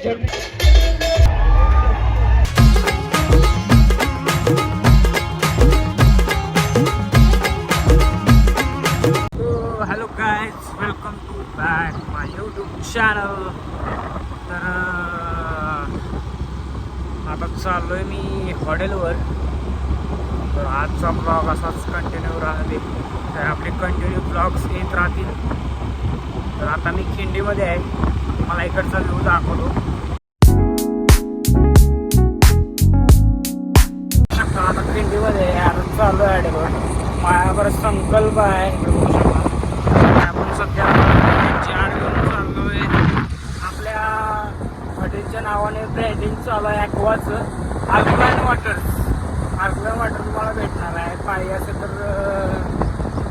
Hello guys, welcome to back my YouTube channel. तर आता चाललो आहे मी हॉटेलवर. तर आजचा ब्लॉग असाच कंटिन्यू राहते, तर आपले कंटिन्यू ब्लॉग्स येत राहतील. तर आता मी खिंडीमध्ये आहे, मला इकडचा व्ह्यू दाखवतो. आता खिंडीमध्ये आहे, आता चाललो आहे हॉटेलवर. माझ्यावर संकल्प आहे, आपण सध्या 4 घेऊन चाललो आहे. आपल्या हॉटेलच्या नावाने ब्रँडिंग चालू आहे ॲक्वाचं. अल्कलाइन वॉटर तुम्हाला भेटणार आहे. पाहिजे असेल तर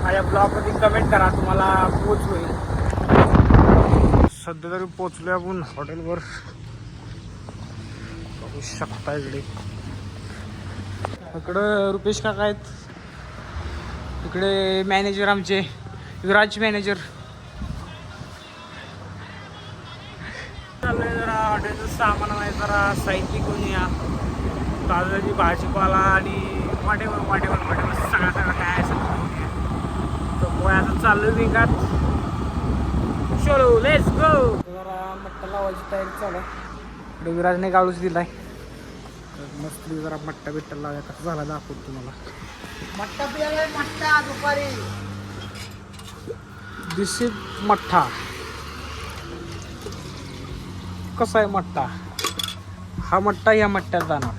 माझ्या ब्लॉगमध्ये कमेंट करा, तुम्हाला पोच होईल. सध्या तरी पोचलो आपण हॉटेलवर, बघू शकता. इकडं रुपेश काका आहेत, इकडे मॅनेजर आमचे युवराज मॅनेजर. चालू आहे जरा हॉटेलचं सामान आहे, जरा साहित्य घेऊन या. ताजी भाजीपाला आणि वाटेवर सगळं काय असेल घेऊन या. तर पोळ्याचं चालू आहे विंगात. चलो लेट्स गो. जरा मट्टा लावायची तयारी चालू आहे. इकडे विराजने गाळूच दिलाय. मस्त जरा मट्टा बिट्टा लावूया. कसं झाला दाखवतो तुम्हाला. मट्टा पियाला मट्टा दुपारी. दिस इज मठ्ठा. कसा आहे मट्टा? हा मट्टा या मट्ट्यात जाणार.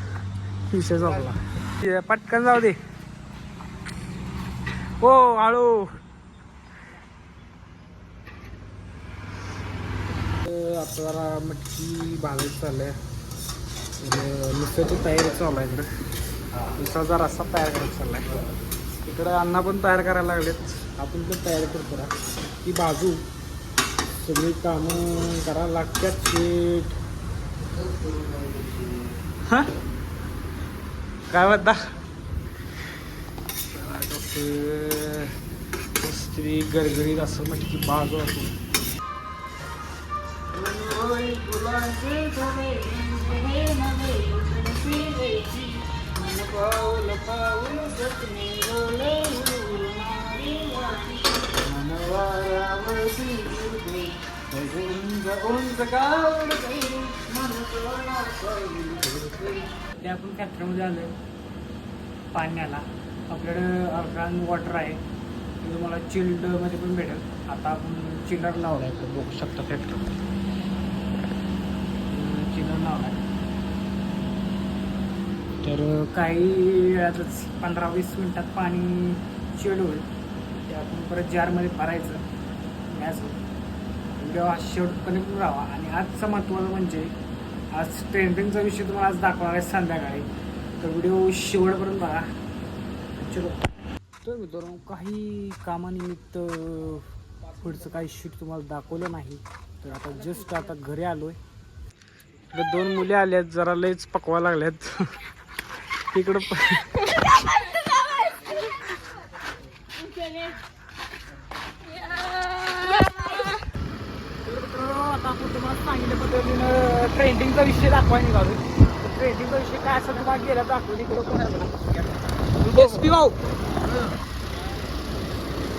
विषय झाला. पटकन जाऊ दे. हो हळू. आता जरा मच्छी भाजायची चाललंय. मिसळची तयारी चालू आहे. इकडे मिसळचा रस्सा तयार करायचा चाललाय. इकडे अण्णा पण तयार करायला लागलेत. आपण पण तयारी करतो ना ती बाजू. सगळी कामं करायला लागतात. शेट हां काय म्हणता? स्त्री गरगरीत असं म्हणजे बाजू असतो. ते आपण फॅक्टरीमध्ये आलोय पाण्याला. आपल्याकडं अर्गान वॉटर आहे, ते तुम्हाला चिल्डमध्ये पण भेटेल. आता आपण चिल्लर लावला आहे, बघू शकता फॅक्टरीमध्ये चिल्लर लावला आहे. तर काही वेळातच 15-20 मिनटात पाणी चिल्ड होईल. ते आपण परत जारमध्ये भरायचं. गॅस व्हिडिओ हा शेवटपर्यंत पण राहा. आणि आजचं महत्त्वाचं म्हणजे आज ट्रेंडिंगचा विषय तुम्हाला आज दाखवणार आहे संध्याकाळी. तर व्हिडिओ शेवटपर्यंत बघा. चलो. तर मित्रांनो, काही कामानिमित्त पुढचं काही शूट तुम्हाला दाखवलं नाही. तर आता जस्ट आता घरी आलो आहे. इकडे 2 मुले आल्यात, जरा लयच पकवा लागल्यात. तिकडं आता आपण तुम्हाला सांगितल्या पद्धतीनं ट्रेंडिंगचा विषय दाखवायला निघालो. ट्रेंडिंगचा विषय काय असं तुम्हाला गेला दाखवली. इकडं कोणाला एस पी भाऊ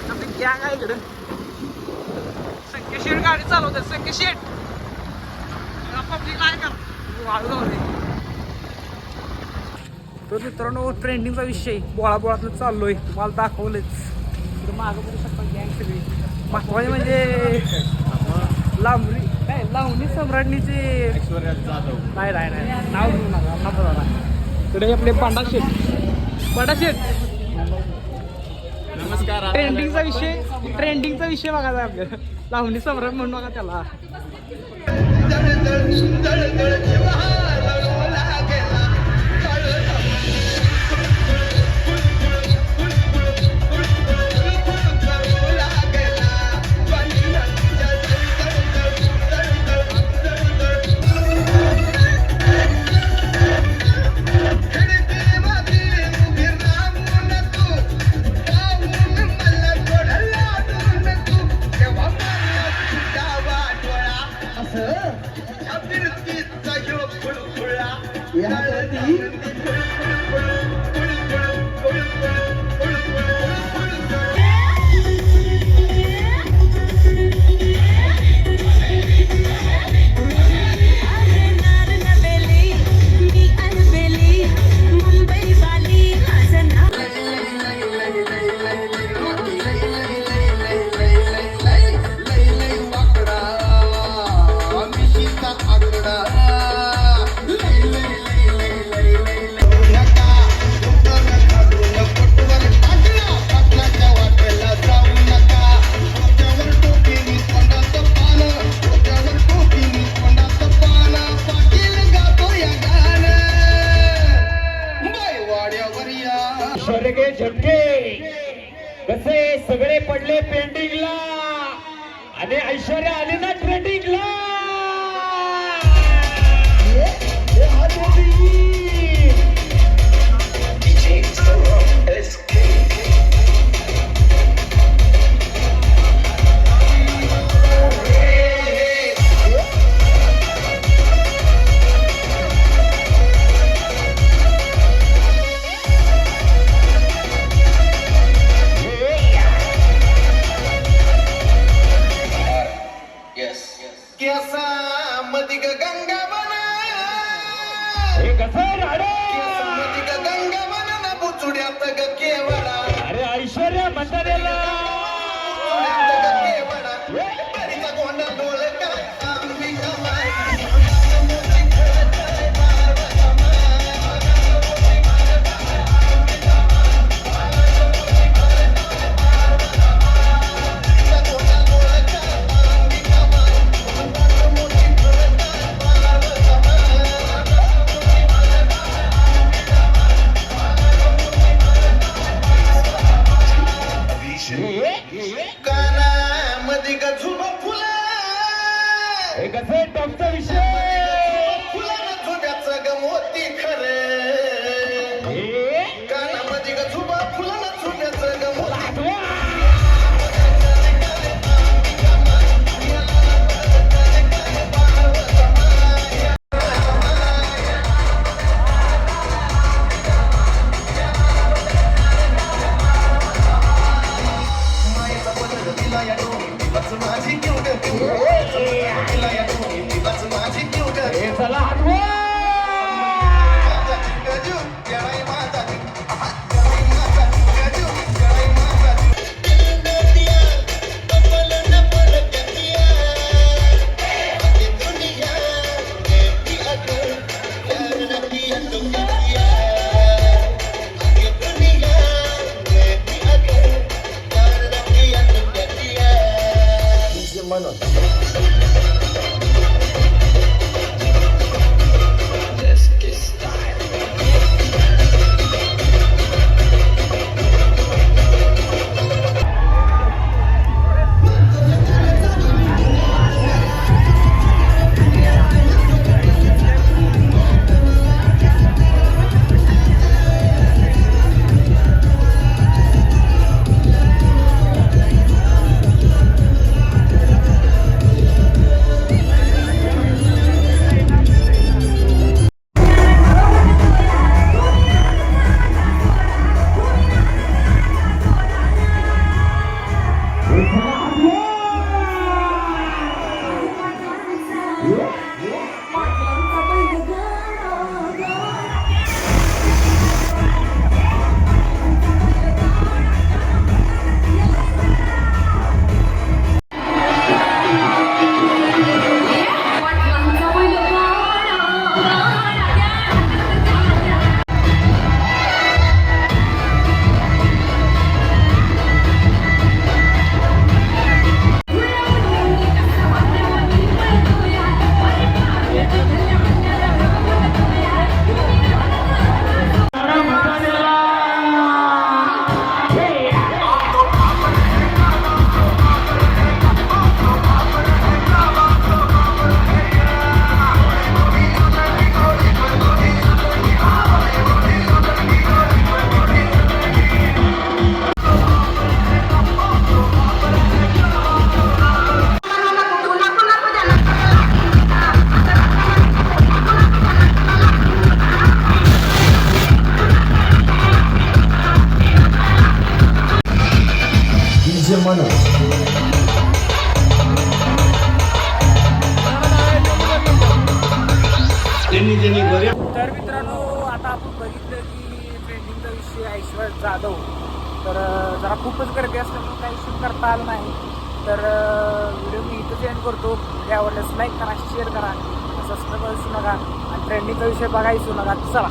आपली गॅंग आहे इकडं. संकेत गाडी चालवतात. संकेत पब्लिक काय कर वाळू जाऊ दे. तर मित्रांनो, ट्रेंडिंगचा विषय बोळातलं चाललोय, तुम्हाला दाखवलंच. तर मागं बघू शकता गँग सगळी. महत्वाचे म्हणजे लावणी सम्राटनीचे नाही नाव घेऊ नका. इकडे आपले पांडाशेठ नमस्कार. ट्रेंडिंगचा विषय बघायचा आपल्याला. लावणी सम्राट म्हणू नका त्याला. अभिवृत्ती स्वर्गे झटके कसे सगळे पडले पेंडिंगला आणि ऐश्वर्या आली ना ट्रेंडिंगला. अरे ऐश्वर्या म्हणताना कानामध्ये का झुबा फुला कसं टॉपचा विषय फुलानं झुब्याचं ग मोती खरे कानामध्ये का झुबा फुलानं झुब्याचं ग मोती तर मित्रांनो आता आपण बघितलं की ट्रेंडिंगचा विषय ऐश्वर्या जाधव. तर जरा खूपच गर्दी असल्यामुळे काही शूट करता आलं नाही. तर व्हिडिओ मी इथंच एंड करतो. व्हिडिओ आवडल्यास लाईक करा, शेअर करा, सबस्क्राईब करू नका आणि ट्रेंडिंगचा विषय बघायचू नका. चला.